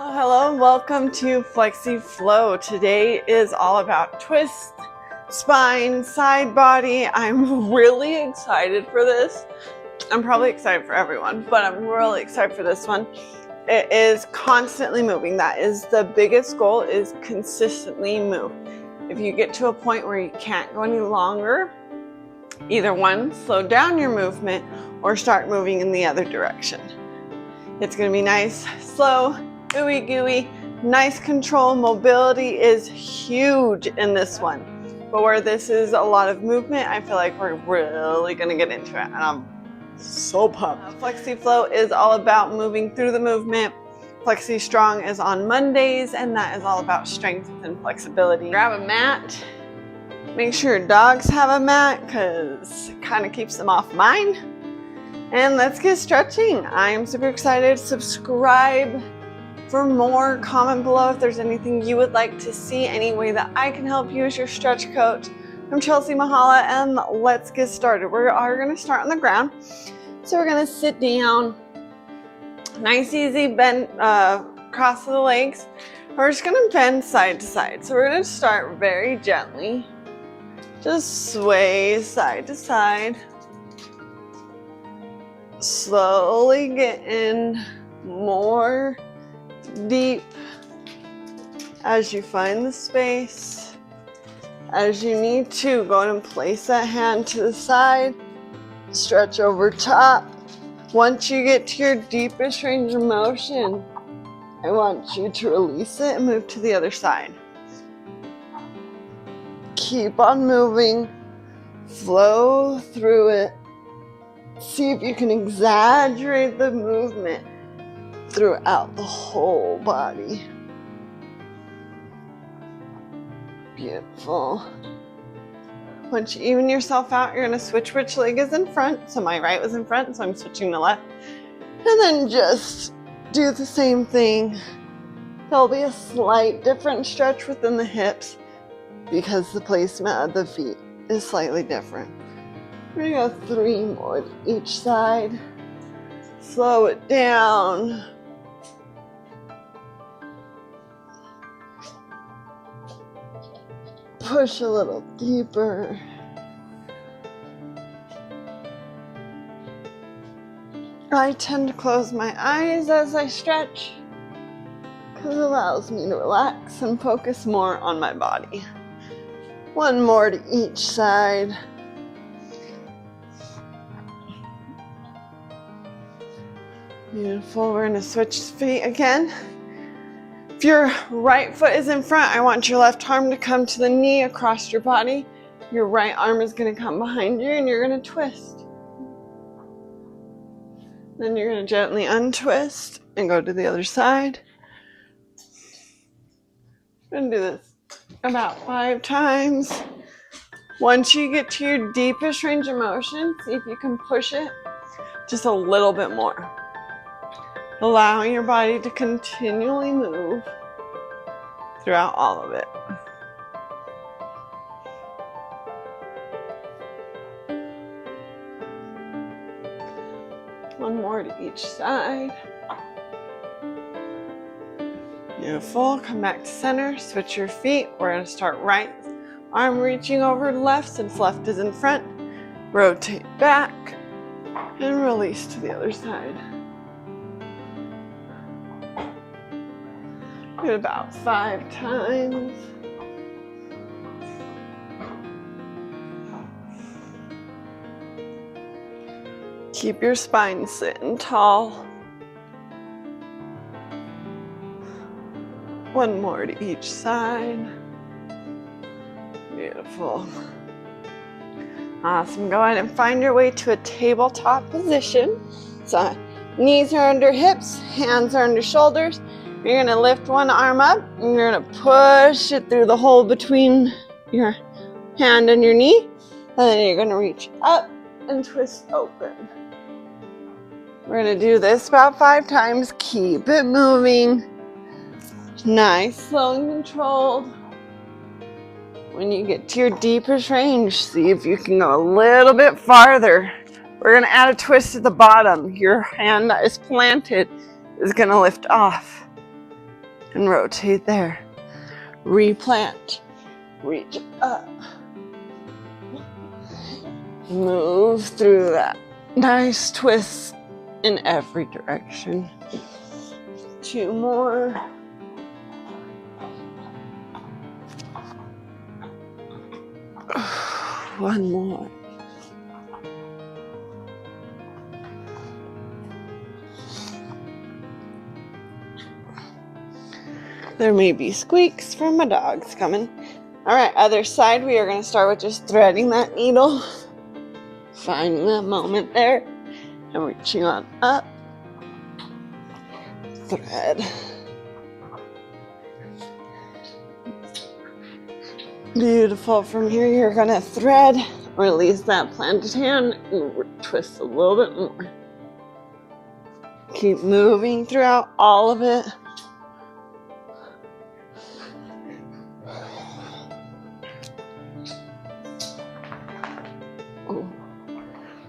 Hello, welcome to Flexy Flow. Today is all about twist, spine, side body. I'm really excited for this. I'm probably excited for everyone, but I'm really excited for this one. It is constantly moving. That is the biggest goal, is consistently move. If you get to a point where you can't go any longer, either one, slow down your movement or start moving in the other direction. It's going to be nice, slow, ooey gooey, nice control. Mobility is huge in this one, but where this is a lot of movement, I feel like we're really going to get into it, and I'm so pumped. Flexy Flow is all about moving through the movement. Flexi Strong is on Mondays, and that is all about strength and flexibility. Grab a mat. Make sure your dogs have a mat because it kind of keeps them off mine. And let's get stretching. I am super excited. Subscribe for more. Comment below if there's anything you would like to see, any way that I can help you as your stretch coach. I'm Chelsea Mahala, and let's get started. We are going to start on the ground. So we're going to sit down. Nice, easy bend, cross of the legs. We're just going to bend side to side. So we're going to start very gently. Just sway side to side. Slowly get in more deep as you find the space. As you need to, go ahead and place that hand to the side. Stretch over top. Once you get to your deepest range of motion, I want you to release it and move to the other side. Keep on moving. Flow through it. See if you can exaggerate the movement throughout the whole body. Beautiful. Once you even yourself out, you're going to switch which leg is in front. So my right was in front, so I'm switching to left. And then just do the same thing. There'll be a slight different stretch within the hips because the placement of the feet is slightly different. We're going to go 3 more to each side. Slow it down. Push a little deeper. I tend to close my eyes as I stretch because it allows me to relax and focus more on my body. 1 more to each side. Beautiful. We're going to switch feet again. If your right foot is in front, I want your left arm to come to the knee across your body. Your right arm is going to come behind you and you're going to twist. Then you're going to gently untwist and go to the other side. I'm going to do this about 5 times. Once you get to your deepest range of motion, see if you can push it just a little bit more. Allowing your body to continually move throughout all of it. One more to each side. Beautiful. Come back to center. Switch your feet. We're going to start right. Arm reaching over left since left is in front. Rotate back and release to the other side. Do it about 5 times. Keep your spine sitting tall. 1 more to each side. Beautiful. Awesome. Go ahead and find your way to a tabletop position. So knees are under hips, hands are under shoulders. You're going to lift one arm up and you're going to push it through the hole between your hand and your knee. And then you're going to reach up and twist open. We're going to do this about 5 times. Keep it moving. Nice, slow and controlled. When you get to your deepest range, see if you can go a little bit farther. We're going to add a twist at the bottom. Your hand that is planted is going to lift off. and rotate there. Replant, reach up. Move through that. Nice twist in every direction. 2 more. One more. There may be squeaks from my dogs coming. All right, other side, we are going to start with just threading that needle. Finding that moment there and reaching on up. Thread. Beautiful. From here, you're going to thread, release that planted hand, and twist a little bit more. Keep moving throughout all of it. Ooh,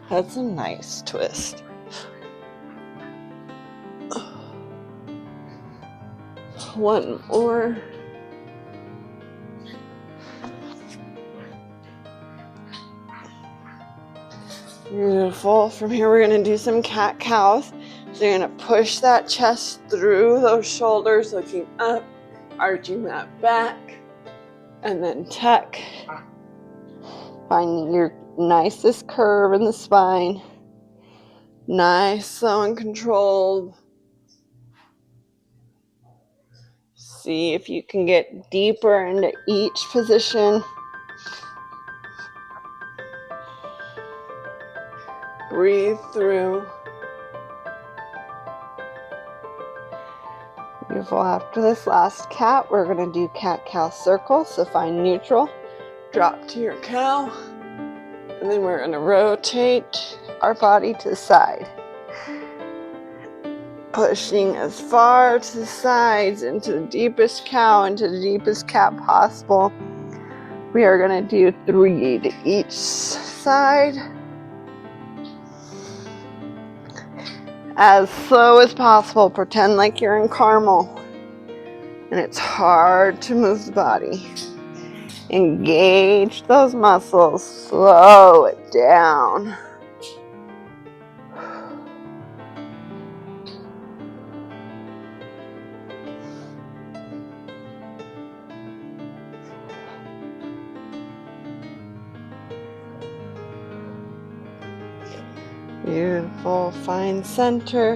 that's a nice twist. One more. Beautiful. From here, we're going to do some cat-cows. So you're going to push that chest through those shoulders, looking up, arching that back, and then tuck. Finding your nicest curve in the spine. Nice, slow and controlled. See if you can get deeper into each position. Breathe through. Beautiful. After this last cat, we're going to do cat-cow circle. So find neutral, drop to your cow, and then we're going to rotate our body to the side. Pushing as far to the sides into the deepest cow, into the deepest cat possible. We are going to do 3 to each side. As slow as possible. Pretend like you're in Carmel. And it's hard to move the body. Engage those muscles. Slow it down. Beautiful. Find center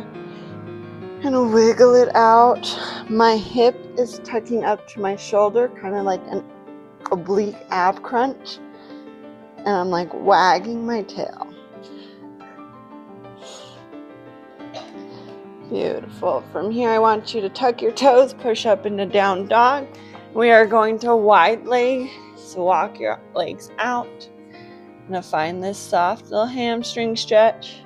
and wiggle it out. My hip is tucking up to my shoulder, kind of like an oblique ab crunch. And I'm like wagging my tail. Beautiful. From here, I want you to tuck your toes, push up into down dog. We are going to wide leg, so walk your legs out. I'm going to find this soft little hamstring stretch.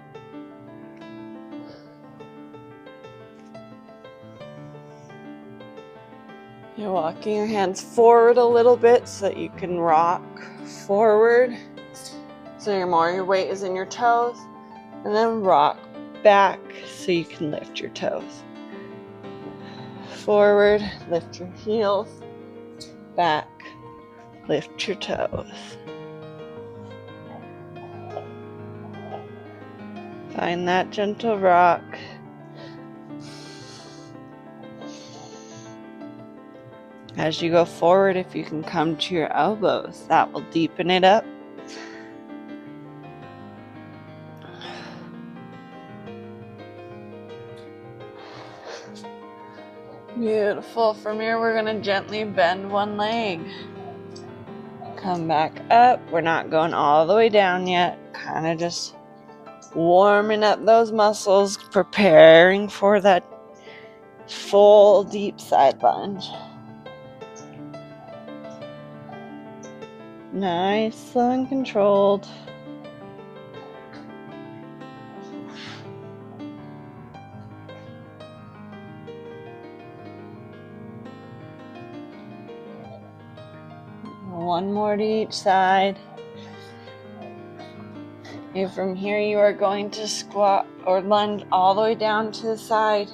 You're walking your hands forward a little bit so that you can rock forward. So your weight is in your toes. And then rock back so you can lift your toes. Forward, lift your heels. Back, lift your toes. Find that gentle rock. As you go forward, if you can come to your elbows, that will deepen it up. Beautiful. From here, we're going to gently bend one leg. Come back up. We're not going all the way down yet. Kind of just warming up those muscles, preparing for that full deep side lunge. Nice, slow and controlled. One more to each side. And from here, you are going to squat or lunge all the way down to the side.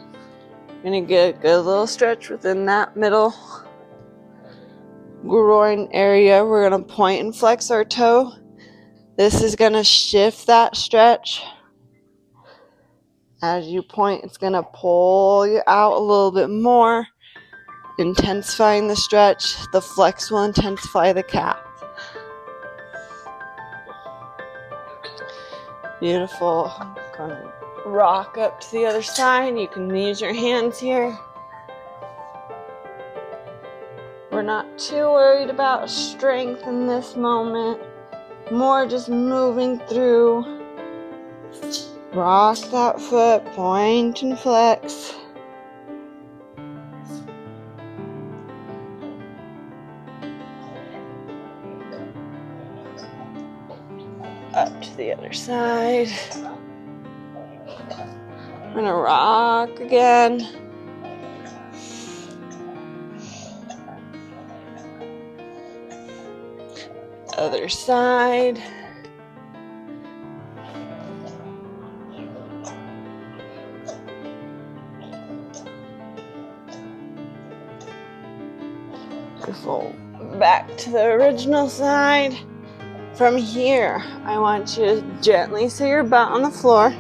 Gonna get a good little stretch within that middle groin area. We're gonna point and flex our toe. This is gonna shift that stretch. As you point, it's gonna pull you out a little bit more, intensifying the stretch. The flex will intensify the calf. Beautiful. Gonna rock up to the other side. You can use your hands here. We're not too worried about strength in this moment. More just moving through. Rock that foot, point and flex. Up to the other side. I'm gonna rock again. Other side. Beautiful. Back to the original side. From here, I want you to gently set your butt on the floor.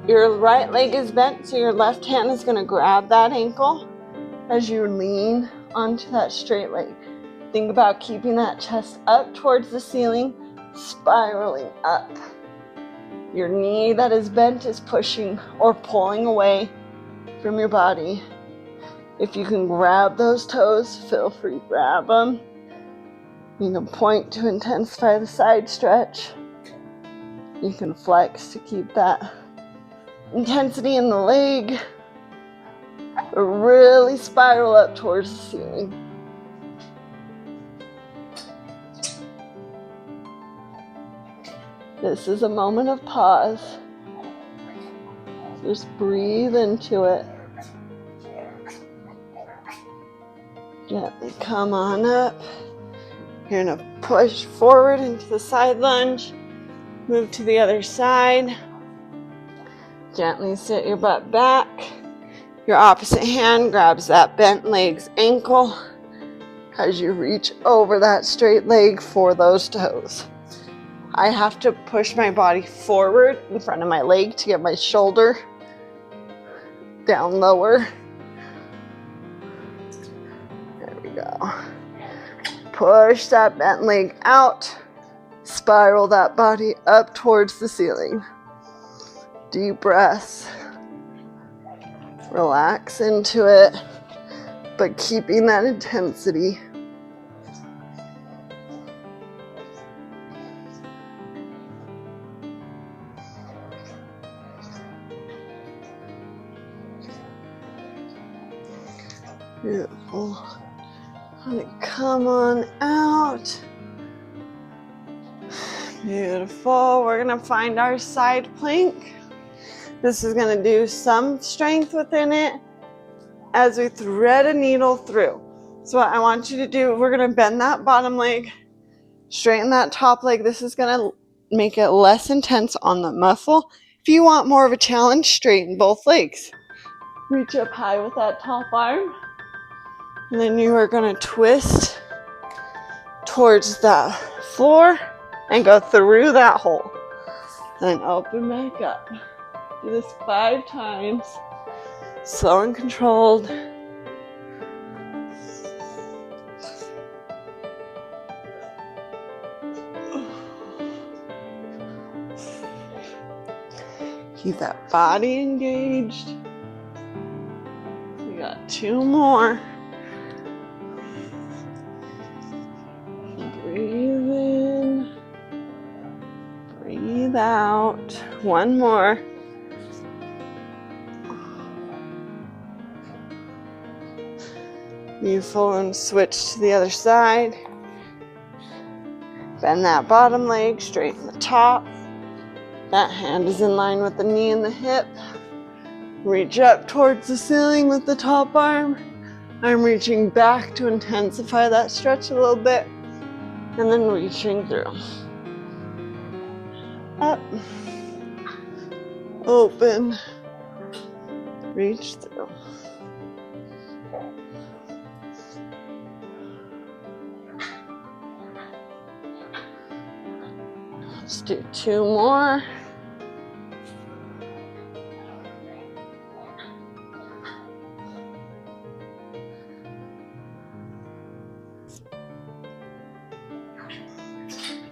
Your right leg is bent, so your left hand is going to grab that ankle as you lean onto that straight leg. Think about keeping that chest up towards the ceiling, spiraling up. Your knee that is bent is pushing or pulling away from your body. If you can grab those toes, feel free to grab them. You can point to intensify the side stretch. You can flex to keep that intensity in the leg. Really spiral up towards the ceiling. This is a moment of pause. Just breathe into it. Gently come on up. You're going to push forward into the side lunge. Move to the other side. Gently sit your butt back. Your opposite hand grabs that bent leg's ankle as you reach over that straight leg for those toes. I have to push my body forward in front of my leg to get my shoulder down lower. There we go. Push that bent leg out. Spiral that body up towards the ceiling. Deep breaths. Relax into it, but keeping that intensity. Beautiful. Come on out. Beautiful. We're going to find our side plank. This is going to do some strength within it as we thread a needle through. So what I want you to do, we're going to bend that bottom leg, straighten that top leg. This is going to make it less intense on the muscle. If you want more of a challenge, straighten both legs. Reach up high with that top arm. And then you are going to twist towards the floor and go through that hole. Then open back up. Do this 5 times. Slow and controlled. Keep that body engaged. We got 2 more. Breathe in. Breathe out. 1 more. Beautiful, and switch to the other side. Bend that bottom leg, straighten the top. That hand is in line with the knee and the hip. Reach up towards the ceiling with the top arm. I'm reaching back to intensify that stretch a little bit. And then reaching through. Up. Open. Reach through. Let's do 2 more.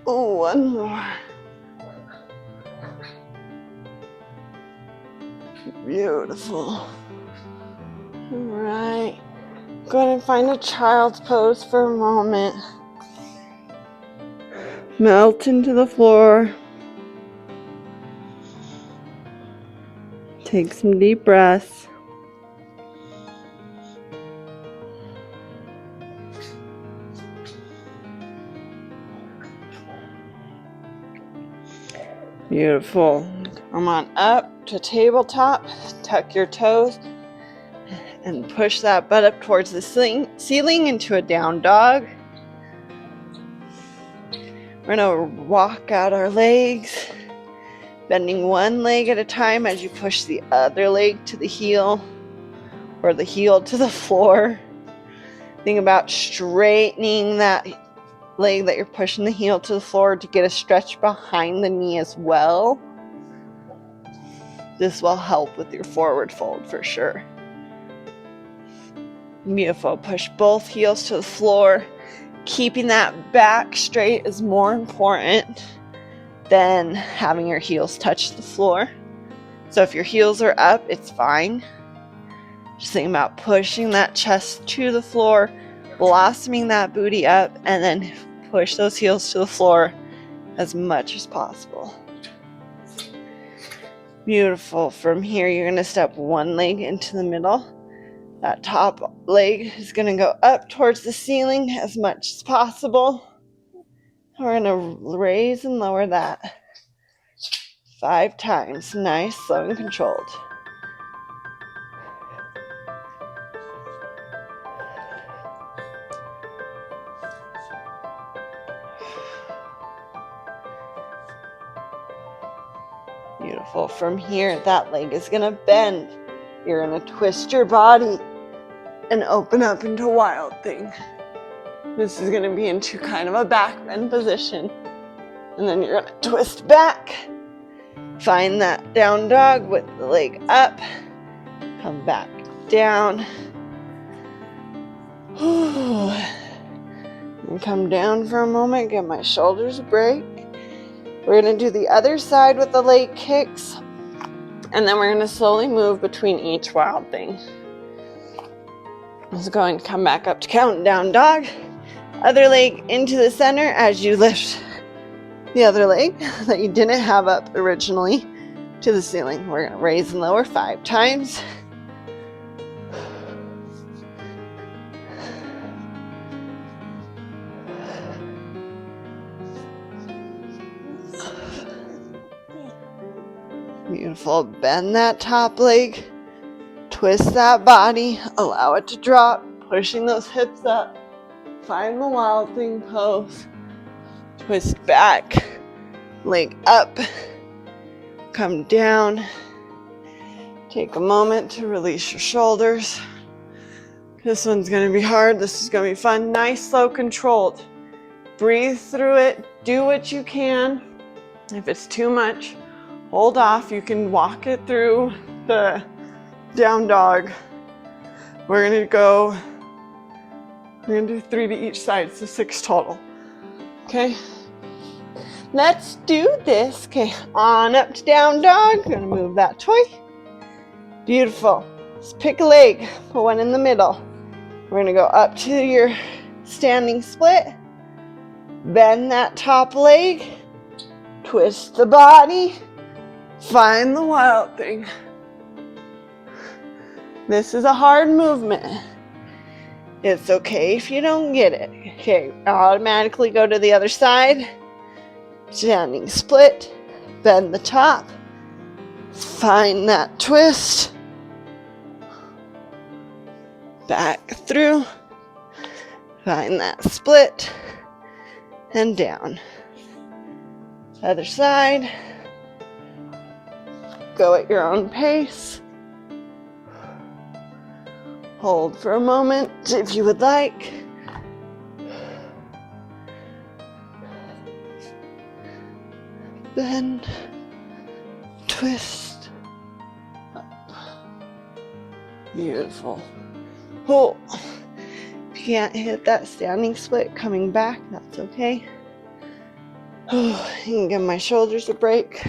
Oh, 1 more. Beautiful. All right. Go ahead and find a child's pose for a moment. Melt into the floor. Take some deep breaths. Beautiful. Come on up to tabletop. Tuck your toes and push that butt up towards the ceiling into a down dog. We're gonna walk out our legs, bending one leg at a time as you push the other leg to the heel or the heel to the floor. Think about straightening that leg that you're pushing the heel to the floor to get a stretch behind the knee as well. This will help with your forward fold for sure. Beautiful. Push both heels to the floor. Keeping that back straight is more important than having your heels touch the floor. So if your heels are up, it's fine. Just think about pushing that chest to the floor, blossoming that booty up, and then push those heels to the floor as much as possible. Beautiful. From here, you're going to step one leg into the middle. That top leg is going to go up towards the ceiling as much as possible. We're going to raise and lower that 5 times. Nice, slow and controlled. Beautiful. From here, that leg is going to bend. You're going to twist your body and open up into wild thing. This is going to be into kind of a back bend position. And then you're going to twist back. Find that down dog with the leg up. Come back down. And come down for a moment. Give my shoulders a break. We're going to do the other side with the leg kicks. And then we're going to slowly move between each wild thing. Let's go and come back up to countdown dog. Other leg into the center as you lift the other leg that you didn't have up originally to the ceiling. We're going to raise and lower 5 times. Beautiful. Bend that top leg. Twist that body. Allow it to drop. Pushing those hips up. Find the wild thing pose. Twist back. Leg up. Come down. Take a moment to release your shoulders. This one's going to be hard. This is going to be fun. Nice, slow, controlled. Breathe through it. Do what you can. If it's too much, hold off. You can walk it through the down dog. We're going to do 3 to each side, so 6 total. Okay? Let's do this. Okay, on up to down dog. Gonna move that toy. Beautiful. Let's pick a leg, put one in the middle. We're gonna go up to your standing split. Bend that top leg. Twist the body. Find the wild thing. This is a hard movement. It's okay if you don't get it. Okay, automatically go to the other side. Standing split. Bend the top. Find that twist. Back through. Find that split. And down. Other side. Go at your own pace. Hold for a moment if you would like. Bend, twist, up. Beautiful. Hold. If you can't hit that standing split coming back, that's okay. You can give my shoulders a break.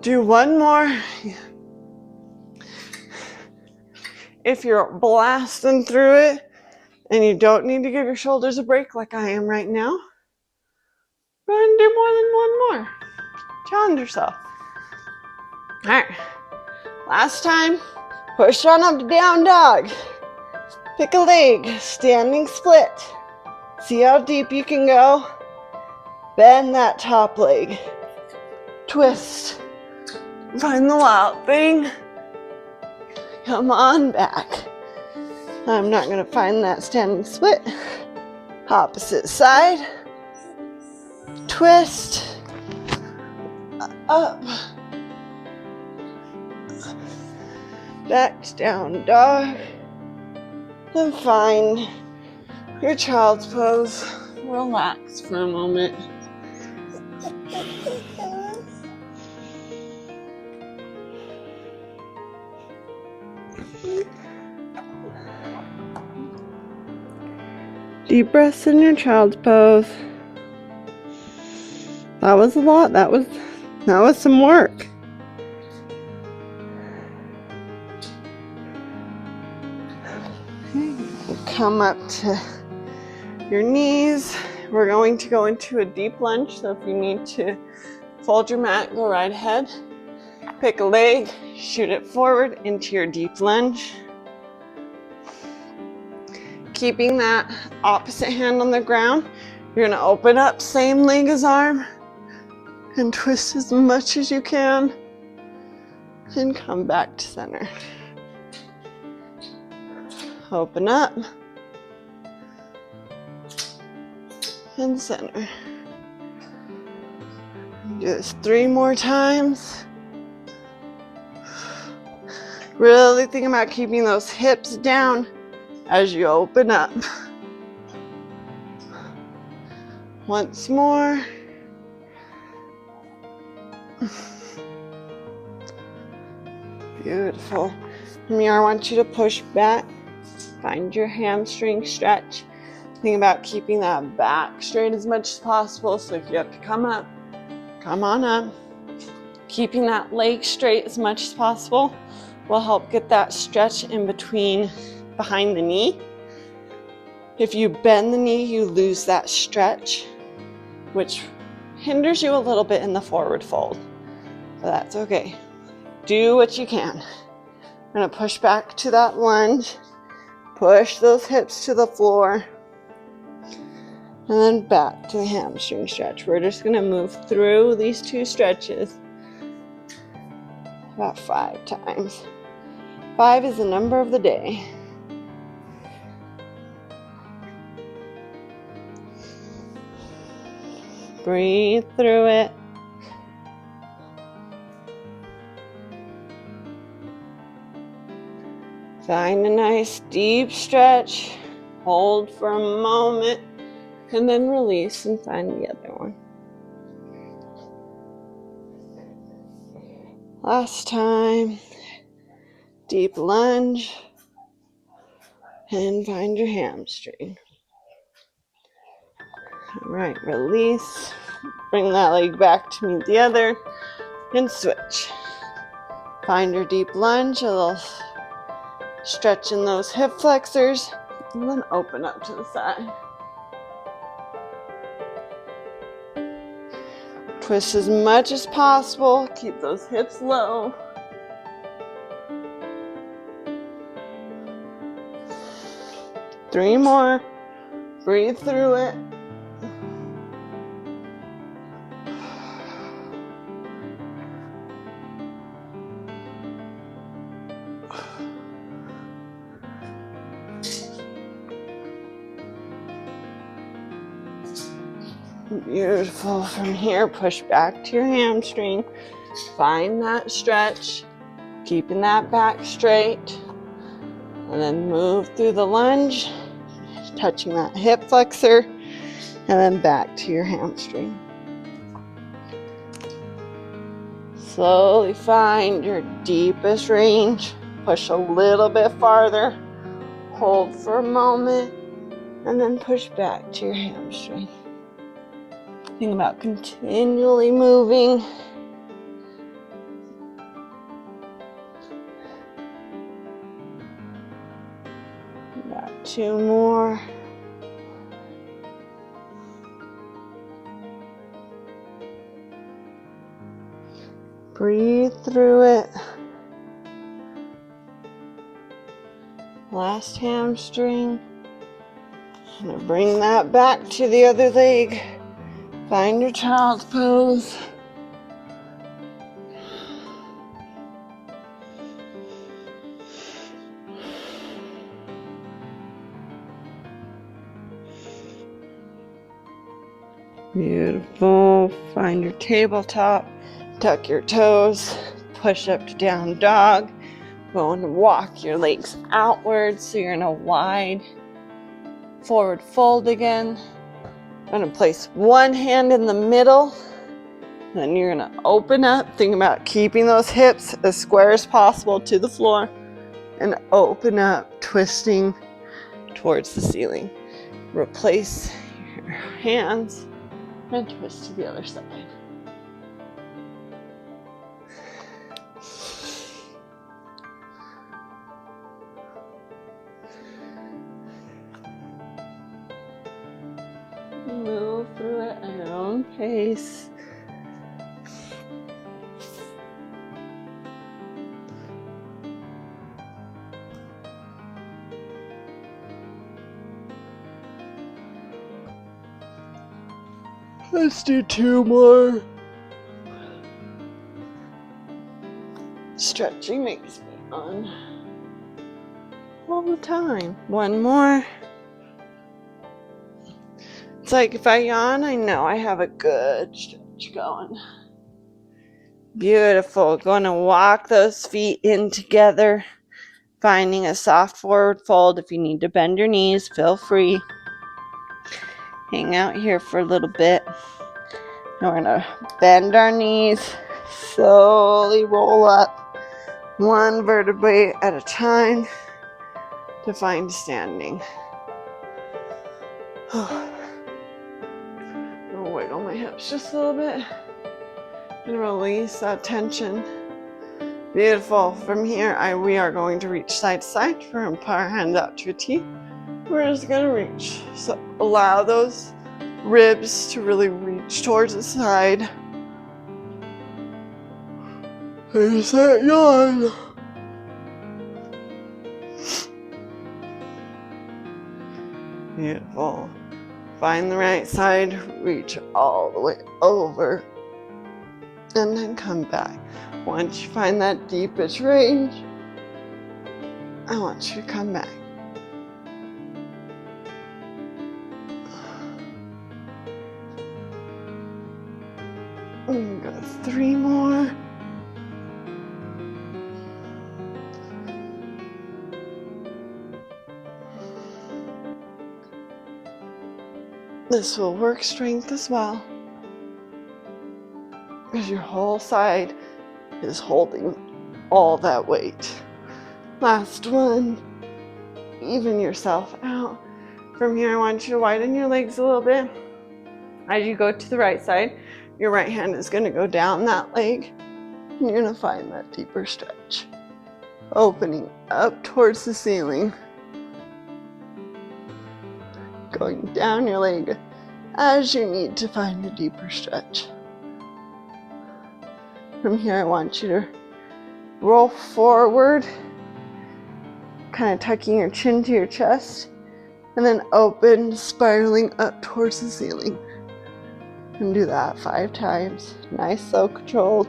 Do one more. If you're blasting through it and you don't need to give your shoulders a break like I am right now, go ahead and do more than one more. Challenge yourself. All right, last time, push on up to down dog. Pick a leg, standing split. See how deep you can go. Bend that top leg. Twist. Find the wild thing. Come on back. I'm not gonna find that standing split. Opposite side. Twist. Up. Back to down dog. Then find your child's pose. Relax for a moment. Deep breaths in your child's pose. That was a lot. That was some work. Come up to your knees. We're going to go into a deep lunge, so if you need to fold your mat, go right ahead. Pick a leg, shoot it forward into your deep lunge. Keeping that opposite hand on the ground, you're gonna open up, same leg as arm, and twist as much as you can, and come back to center. Open up, and center. Do this 3 more times. Really think about keeping those hips down as you open up. Once more. Beautiful. From here, I want you to push back. Find your hamstring stretch. Think about keeping that back straight as much as possible. So if you have to come up, come on up. Keeping that leg straight as much as possible will help get that stretch in between behind the knee. If you bend the knee, you lose that stretch, which hinders you a little bit in the forward fold. But that's okay. Do what you can. I'm gonna push back to that lunge. Push those hips to the floor. And then back to the hamstring stretch. We're just gonna move through these 2 stretches about 5 times. 5 is the number of the day. Breathe through it. Find a nice deep stretch. Hold for a moment. And then release and find the other one. Last time. Deep lunge. And find your hamstring. All right, release. Bring that leg back to meet the other. And switch. Find your deep lunge. A little stretch in those hip flexors. And then open up to the side. Twist as much as possible. Keep those hips low. Three more. Breathe through it. Beautiful. From here, push back to your hamstring. Find that stretch, keeping that back straight. And then move through the lunge, touching that hip flexor, and then back to your hamstring. Slowly find your deepest range. Push a little bit farther. Hold for a moment, and then push back to your hamstring. Think about continually moving. Got 2 more. Breathe through it. Last hamstring. I'm going to bring that back to the other leg. Find your child's pose. Beautiful. Find your tabletop. Tuck your toes. Push up to down dog. Go and walk your legs outwards so you're in a wide forward fold again. I'm going to place one hand in the middle. Then you're going to open up. Think about keeping those hips as square as possible to the floor. And open up, twisting towards the ceiling. Replace your hands and twist to the other side. Move through it at your own pace. Let's do 2 more. Stretching makes me fun all the time. 1 more. It's like if I yawn, I know I have a good stretch going. Beautiful. Going to walk those feet in together. Finding a soft forward fold. If you need to bend your knees, feel free. Hang out here for a little bit. And we're going to bend our knees. Slowly roll up. 1 vertebrae at a time to find standing. I'll wiggle my hips just a little bit and release that tension. Beautiful. From here, we are going to reach side to side. We're going to put our hands out to a T. We're just going to reach. So allow those ribs to really reach towards the side. There's that yawn. Beautiful. Find the right side, reach all the way over, and then come back. Once you find that deepest range, I want you to come back. And go 3 more. This will work strength as well, because your whole side is holding all that weight. Last one. Even yourself out. From here, I want you to widen your legs a little bit. As you go to the right side, your right hand is going to go down that leg, and you're going to find that deeper stretch. Opening up towards the ceiling. Going down your leg as you need to find a deeper stretch. From here, I want you to roll forward, kind of tucking your chin to your chest, and then open, spiraling up towards the ceiling. And do that 5 times. Nice, so controlled.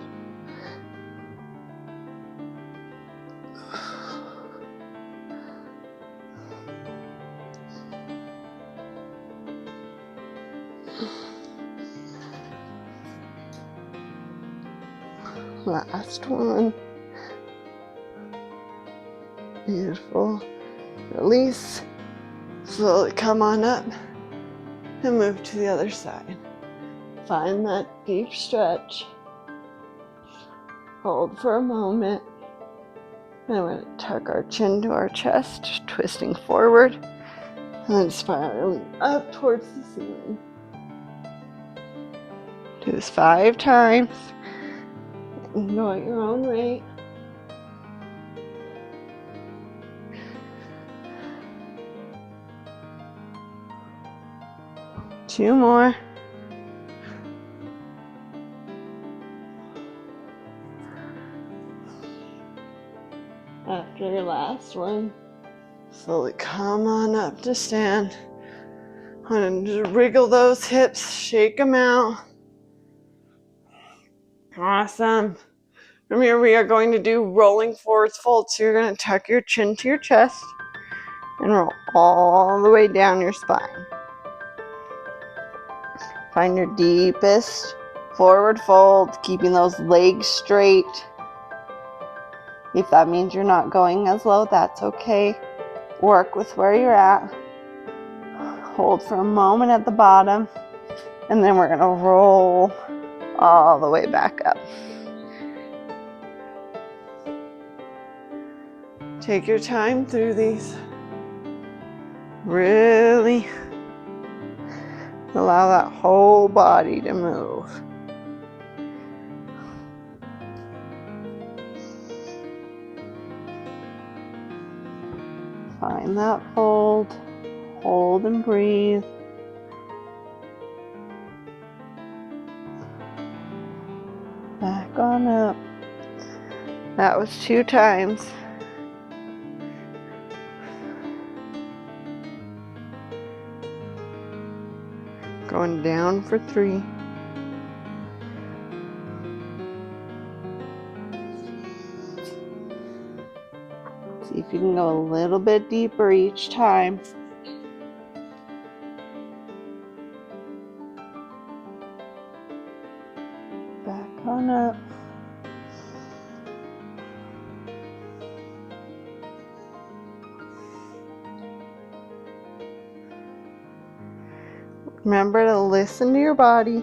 Last one. Beautiful. Release. Slowly come on up and move to the other side. Find that deep stretch. Hold for a moment. And we're going to tuck our chin to our chest, twisting forward, and then spiraling up towards the ceiling. Do this 5 times. And go at your own rate. Two more. After your last one, slowly come on up to stand. And just wriggle those hips, shake them out. Awesome. From here, we are going to do rolling forwards fold. So you're going to tuck your chin to your chest and roll all the way down your spine. Find your deepest forward fold, keeping those legs straight. If that means you're not going as low, that's okay. Work with where you're at. Hold for a moment at the bottom, and then we're going to roll all the way back up. Take your time through these. Really allow that whole body to move. Find that fold. Hold and breathe. Back on up. That was 2 times. Going down for 3. See if you can go a little bit deeper each time. Back on up. Remember to listen to your body.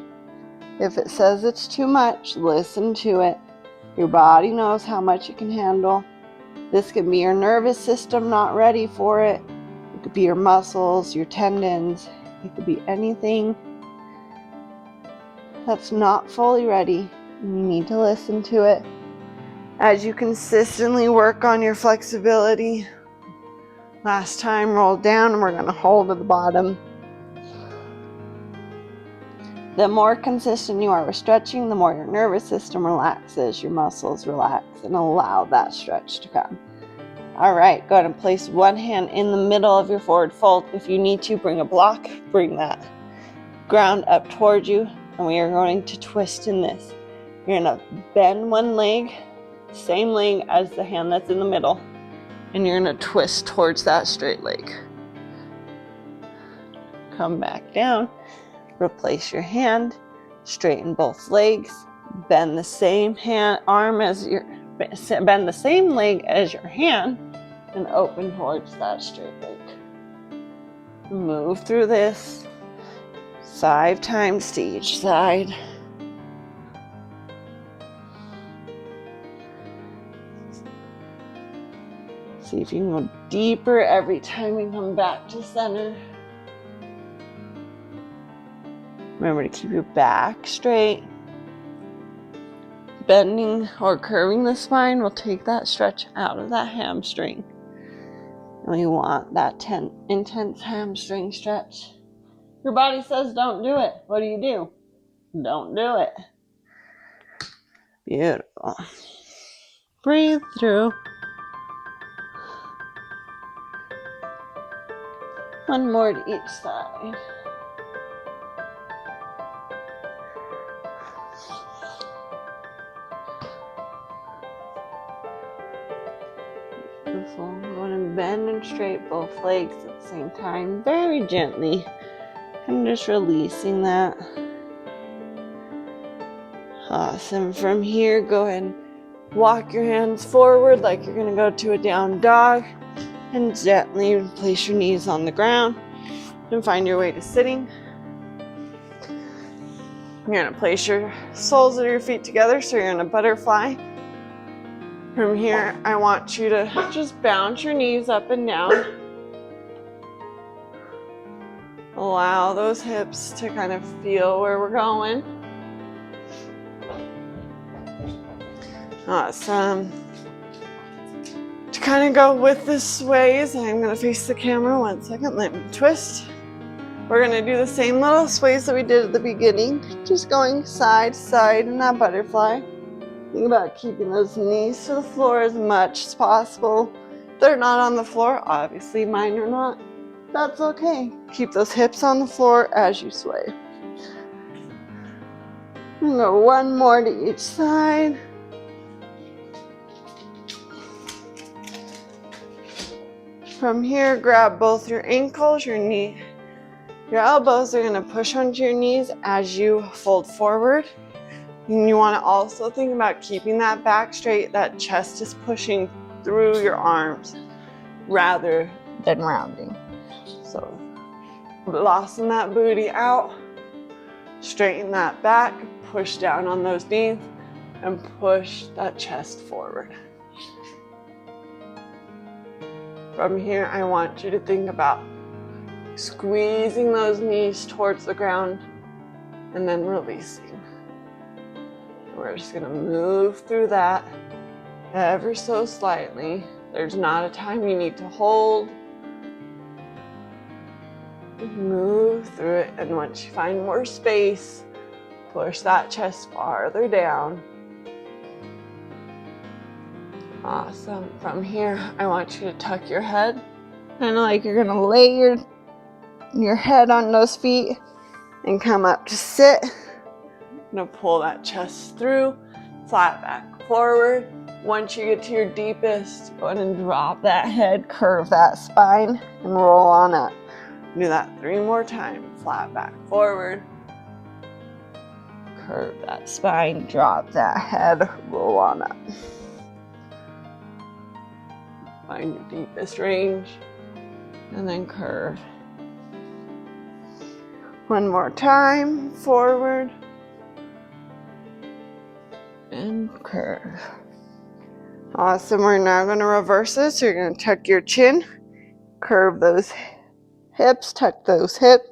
If it says it's too much, listen to it. Your body knows how much it can handle. This could be your nervous system not ready for it. It could be your muscles, your tendons. It could be anything that's not fully ready. You need to listen to it. As you consistently work on your flexibility, last time roll down and we're going to hold at the bottom. The more consistent you are with stretching, the more your nervous system relaxes, your muscles relax, and allow that stretch to come. All right, go ahead and place one hand in the middle of your forward fold. If you need to, bring a block, bring that ground up towards you, and we are going to twist in this. You're going to bend one leg, same leg as the hand that's in the middle, and you're going to twist towards that straight leg. Come back down. Replace your hand, straighten both legs, bend the same bend the same leg as your hand, and open towards that straight leg. Move through this 5 times to each side. See if you can go deeper every time you come back to center. Remember to keep your back straight. Bending or curving the spine will take that stretch out of that hamstring. And we want that intense hamstring stretch. Your body says don't do it. What do? Don't do it. Beautiful. Breathe through. One more to each side. Beautiful. I'm going to bend and straighten both legs at the same time, very gently. I'm just releasing that. Awesome. From here, go ahead and walk your hands forward like you're going to go to a down dog. and gently place your knees on the ground and find your way to sitting. You're going to place your soles of your feet together, so you're in a butterfly. From here, I want you to just bounce your knees up and down. Allow those hips to kind of feel where we're going. Awesome. To kind of go with the sways, I'm going to face the camera 1 second. Let me twist. We're going to do the same little sways that we did at the beginning, just going side to side in that butterfly. Think about keeping those knees to the floor as much as possible. If they're not on the floor, obviously mine are not. That's okay. Keep those hips on the floor as you sway. And go one more to each side. From here, grab both your ankles, your elbows are going to push onto your knees as you fold forward. And you want to also think about keeping that back straight, that chest is pushing through your arms rather than rounding. So blossom that booty out, straighten that back, push down on those knees, and push that chest forward. From here, I want you to think about squeezing those knees towards the ground and then releasing. We're just going to move through that ever so slightly. There's not a time you need to hold. Move through it, and once you find more space, push that chest farther down. Awesome. From here, I want you to tuck your head, kind of like you're going to lay your head on those feet and come up to sit. I'm going to pull that chest through, flat back forward. Once you get to your deepest, go ahead and drop that head, curve that spine, and roll on up. Do that 3 more times. Flat back forward. Curve that spine, drop that head, roll on up. Find your deepest range, and then curve. 1 more time, forward, and curve. Awesome, we're now going to reverse this. So you're going to tuck your chin, curve those hips, tuck those hips,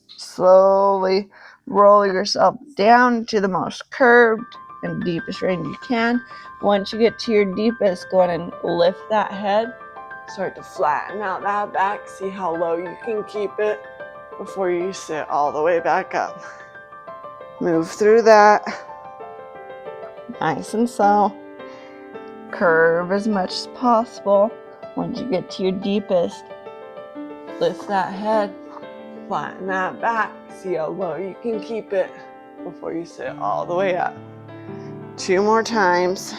slowly roll yourself down to the most curved and deepest range you can. Once you get to your deepest, go ahead and lift that head, start to flatten out that back, see how low you can keep it before you sit all the way back up. Move through that, nice and slow. Curve as much as possible. Once you get to your deepest, lift that head, flatten that back, see how low you can keep it before you sit all the way up. 2 more times.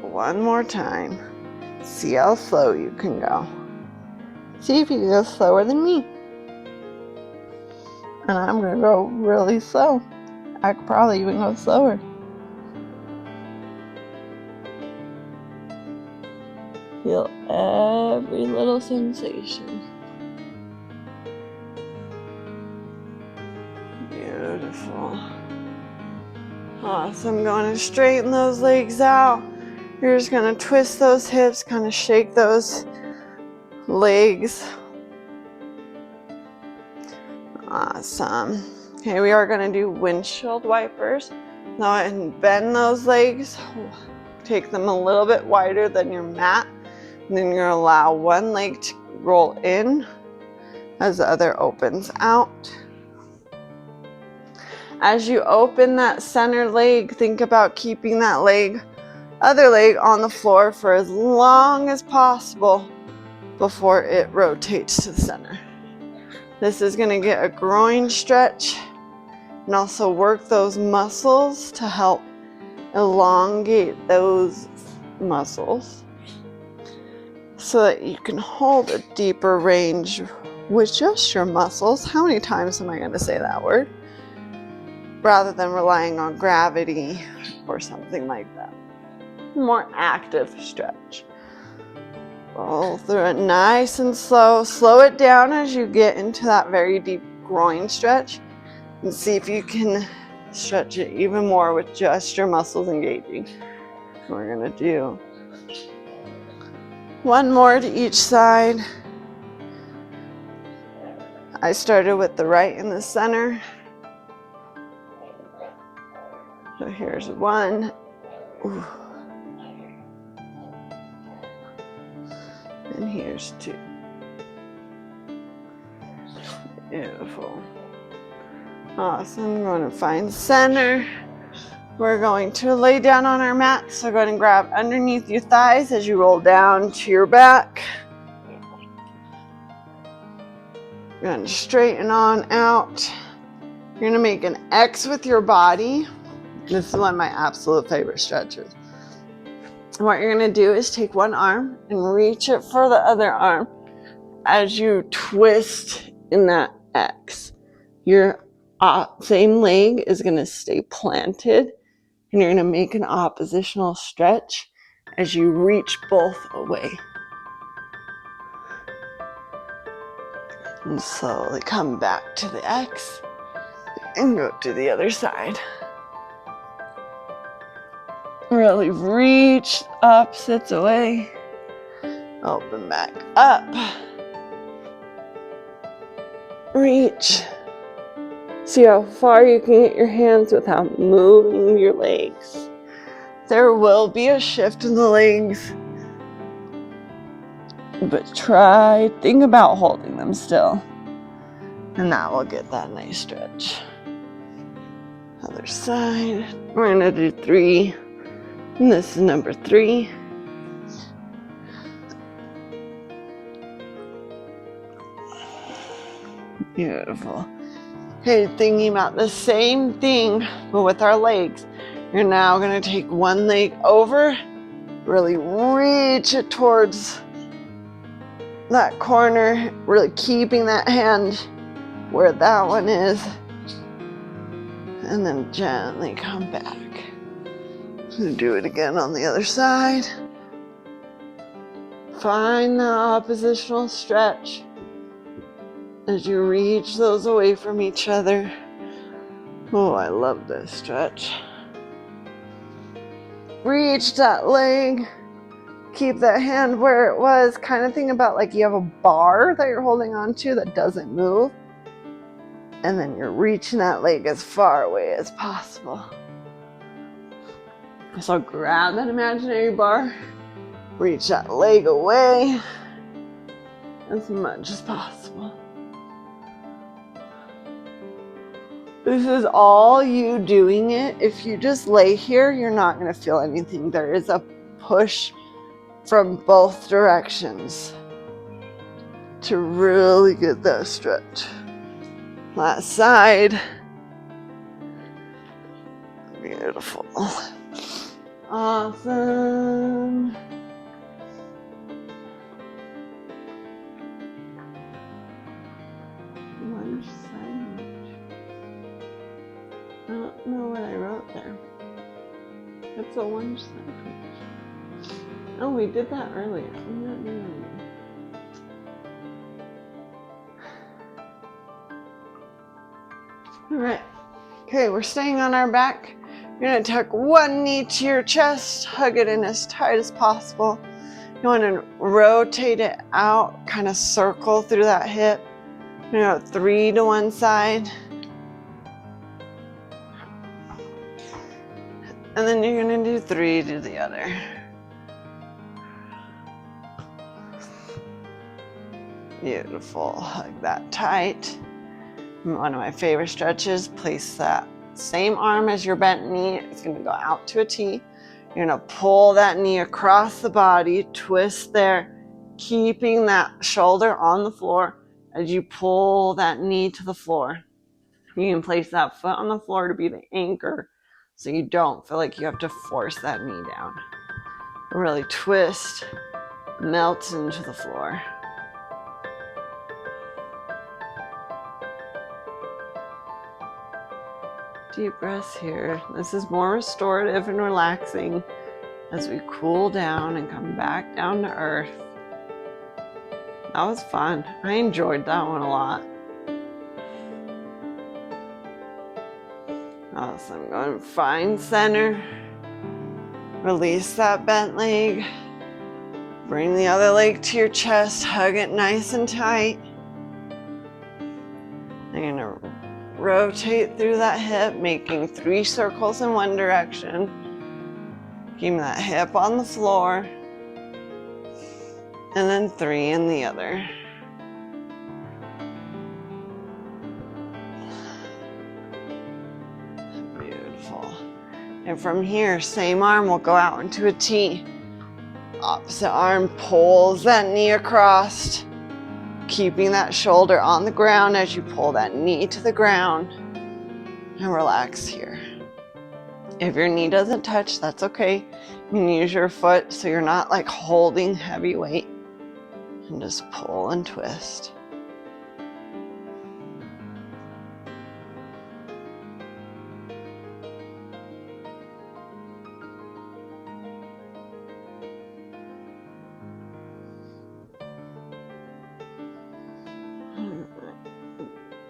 One more time. See how slow you can go. See if you can go slower than me. And I'm going to go really slow. I could probably even go slower. Feel every little sensation. Beautiful. Awesome. Going to straighten those legs out. You're just going to twist those hips, kind of shake those legs. Awesome. Okay, we are going to do windshield wipers. Now and bend those legs. Take them a little bit wider than your mat. And then you're going to allow one leg to roll in as the other opens out. As you open that center leg, think about keeping that other leg on the floor for as long as possible before it rotates to the center. This is going to get a groin stretch and also work those muscles to help elongate those muscles so that you can hold a deeper range with just your muscles. How many times am I going to say that word? Rather than relying on gravity or something like that. More active stretch. Roll through it nice and slow. Slow it down as you get into that very deep groin stretch. And see if you can stretch it even more with just your muscles engaging. We're going to do one more to each side. I started with the right in the center. So here's one. Ooh. And here's two. Beautiful. Awesome. Going to find center. We're going to lay down on our mat. So go ahead and grab underneath your thighs as you roll down to your back. You're going to straighten on out. You're going to make an X with your body. This is one of my absolute favorite stretches. And what you're going to do is take one arm and reach it for the other arm as you twist in that X. Your same leg is going to stay planted, and you're going to make an oppositional stretch as you reach both away. And slowly come back to the X and go to the other side. Really reach, opposites away. Open back up. Reach. See how far you can get your hands without moving your legs. There will be a shift in the legs, but think about holding them still. And that will get that nice stretch. Other side. We're gonna do 3. And this is number 3. Beautiful. Okay, thinking about the same thing, but with our legs. You're now going to take one leg over, really reach it towards that corner, really keeping that hand where that one is, and then gently come back. Do it again on the other side. Find the oppositional stretch as you reach those away from each other. Oh, I love this stretch. Reach that leg. Keep that hand where it was. Kind of think about like you have a bar that you're holding on to that doesn't move. And then you're reaching that leg as far away as possible. So grab that imaginary bar. Reach that leg away as much as possible. This is all you doing it. If you just lay here, you're not going to feel anything. There is a push from both directions to really get that stretch. Last side. Beautiful. Awesome. Lunge side. I don't know what I wrote there. It's a lunge side. Oh, we did that earlier. I'm not doing it. All right. Okay, we're staying on our back. You're going to tuck one knee to your chest, hug it in as tight as possible. You want to rotate it out, kind of circle through that hip. You know, 3 to one side. And then you're going to do 3 to the other. Beautiful. Hug that tight. One of my favorite stretches, place that same arm as your bent knee. It's going to go out to a T. You're going to pull that knee across the body, twist there, keeping that shoulder on the floor as you pull that knee to the floor. You can place that foot on the floor to be the anchor so you don't feel like you have to force that knee down. Really twist, melt into the floor. Deep breaths here. This is more restorative and relaxing as we cool down and come back down to earth. That was fun. I enjoyed that one a lot. Awesome. Go and find center. Release that bent leg. Bring the other leg to your chest. Hug it nice and tight. You're gonna rotate through that hip, making 3 circles in one direction. Keep that hip on the floor. And then 3 in the other. Beautiful. And from here, same arm will go out into a T. Opposite arm pulls that knee across, keeping that shoulder on the ground as you pull that knee to the ground. And relax here. If your knee doesn't touch, that's okay. You can use your foot so you're not like holding heavy weight. And just pull and twist.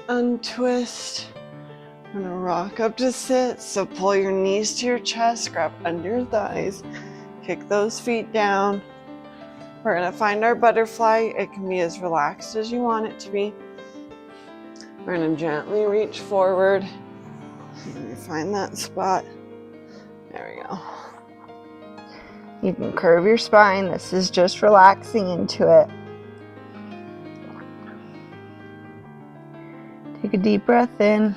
Untwist. I'm gonna rock up to sit. So pull your knees to your chest, grab under your thighs, kick those feet down. We're gonna find our butterfly. It can be as relaxed as you want it to be. We're gonna gently reach forward. Let me find that spot. There we go. You can curve your spine. This is just relaxing into it. Take a deep breath in.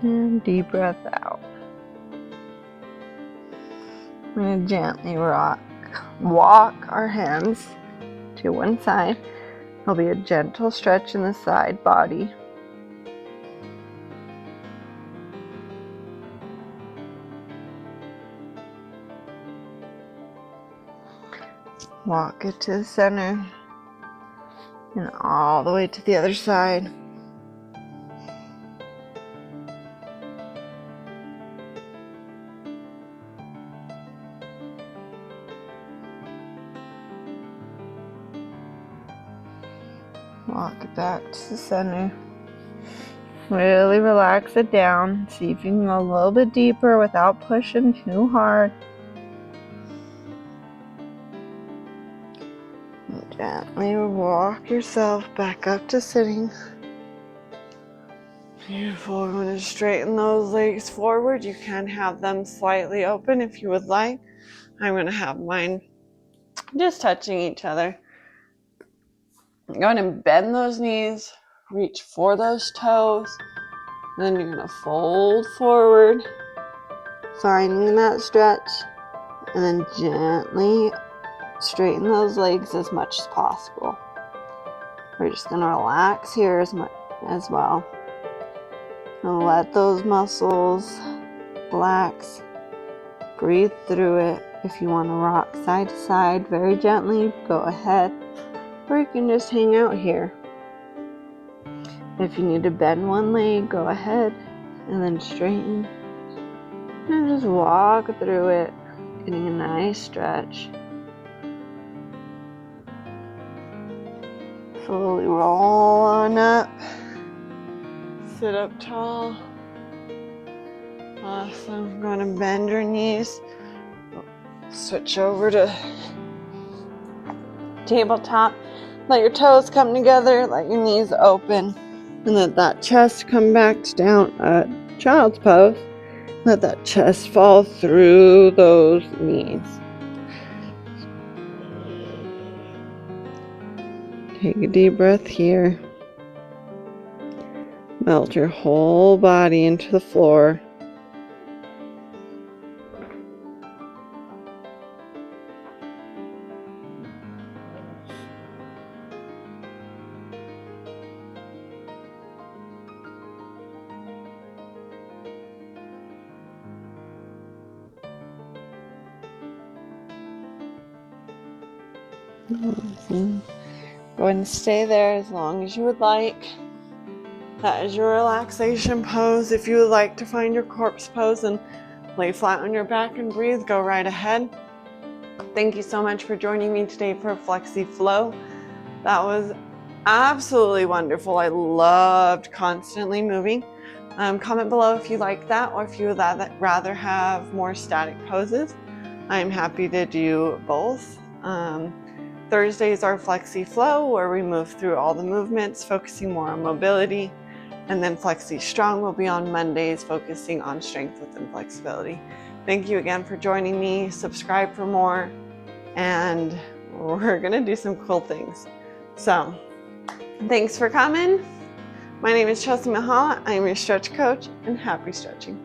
And deep breath out. We're going to gently walk our hands to one side. There'll be a gentle stretch in the side body. Walk it to the center and all the way to the other side. Walk it back to the center. Really relax it down. See if you can go a little bit deeper without pushing too hard. And gently walk yourself back up to sitting. Beautiful. I'm going to straighten those legs forward. You can have them slightly open if you would like. I'm going to have mine just touching each other. Go ahead and bend those knees, reach for those toes, then you're going to fold forward, finding that stretch, and then gently straighten those legs as much as possible. We're just going to relax here as well. And let those muscles relax. Breathe through it. If you want to rock side to side very gently, go ahead. Or you can just hang out here. If you need to bend one leg, go ahead and then straighten. And just walk through it, getting a nice stretch. Slowly roll on up. Sit up tall. Awesome. Going to bend your knees. Switch over to tabletop. Let your toes come together, let your knees open, and let that chest come back to down, child's pose. Let that chest fall through those knees. Take a deep breath here. Melt your whole body into the floor. Awesome. Go ahead and stay there as long as you would like. That is your relaxation pose. If you would like to find your corpse pose and lay flat on your back and breathe, go right ahead. Thank you so much for joining me today for Flexy Flow. That was absolutely wonderful. I loved constantly moving. Comment below if you like that, or if you would rather have more static poses. I'm happy to do both. Thursdays are Flexy Flow, where we move through all the movements, focusing more on mobility. And then Flexy Strong will be on Mondays, focusing on strength within flexibility. Thank you again for joining me. Subscribe for more, and we're gonna do some cool things. So, thanks for coming. My name is Chelsea Mahala. I am your stretch coach, and happy stretching.